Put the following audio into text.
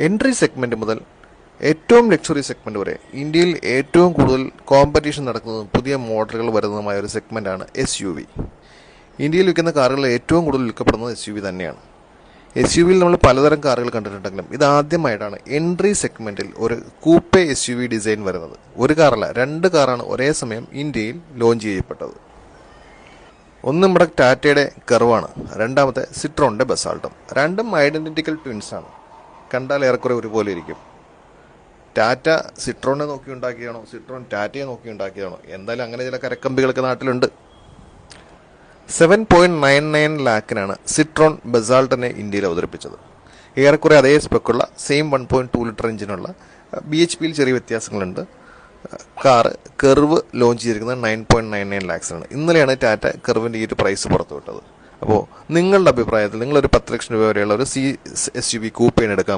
Entry segment മുതൽ ഏറ്റവും luxury segment വരെ ഇന്ത്യയിൽ ഏറ്റവും കൂടുതൽ കോമ്പറ്റീഷൻ നടക്കുന്നതും പുതിയ മോഡലുകൾ വരുന്നതുമായ ഒരു സെഗ്മെന്റാണ് SUV. ഇന്ത്യയിൽ വിൽക്കുന്ന കാറുകളിൽ ഏറ്റവും കൂടുതൽ വിൽക്കപ്പെടുന്നത് SUV തന്നെയാണ്. SUVയിൽ നമ്മൾ പലതരം കാറുകൾ കണ്ടിട്ടുണ്ടെങ്കിലും ഇതാദ്യമായിട്ടാണ് എൻട്രി സെഗ്മെന്റിൽ ഒരു കൂപ്പെ SUV ഡിസൈൻ വരുന്നത്. ഒരു കാറല്ല, 2 കാറാണ് ഒരേ സമയം ഇന്ത്യയിൽ ലോഞ്ച് ചെയ്യപ്പെട്ടത്. ഒന്ന് നമ്മുടെ ടാറ്റയുടെ കർവാണ്, രണ്ടാമത്തെ സിട്രോണിന്റെ ബസാൾട്ടും. രണ്ടും ഐഡന്റിക്കൽ ട്വിൻസ് ആണ്. കണ്ടാൽ ഏറെക്കുറെ ഒരുപോലെ ഇരിക്കും. ടാറ്റ സിട്രോണിനെ നോക്കി ഉണ്ടാക്കിയതാണോ, സിട്രോൺ ടാറ്റയെ നോക്കി ഉണ്ടാക്കിയതാണോ, എന്തായാലും അങ്ങനെ ചില കരക്കമ്പികളൊക്കെ നാട്ടിലുണ്ട്. 7.99 ലാഖിനാണ് സിട്രോൺ ബസാൾട്ടിനെ ഇന്ത്യയിൽ അവതരിപ്പിച്ചത്. ഏറെക്കുറെ അതേ സ്പെക്കുള്ള സെയിം 1.2 ലിറ്റർ എഞ്ചിനുള്ള BHPയിൽ ചെറിയ വ്യത്യാസങ്ങളുണ്ട്. കാറ് കെർവ് ലോഞ്ച് ചെയ്തിരിക്കുന്നത് 9.99 ലാക്സിനാണ്. ഇന്നലെയാണ് ടാറ്റ കെർവിൻ്റെ ഈ ഒരു പ്രൈസ് പുറത്തുവിട്ടത്. അപ്പോൾ നിങ്ങളുടെ അഭിപ്രായത്തിൽ നിങ്ങളൊരു 10 ലക്ഷം രൂപ വരെയുള്ള ഒരു SUV കൂപ്പയാണ് എടുക്കാൻ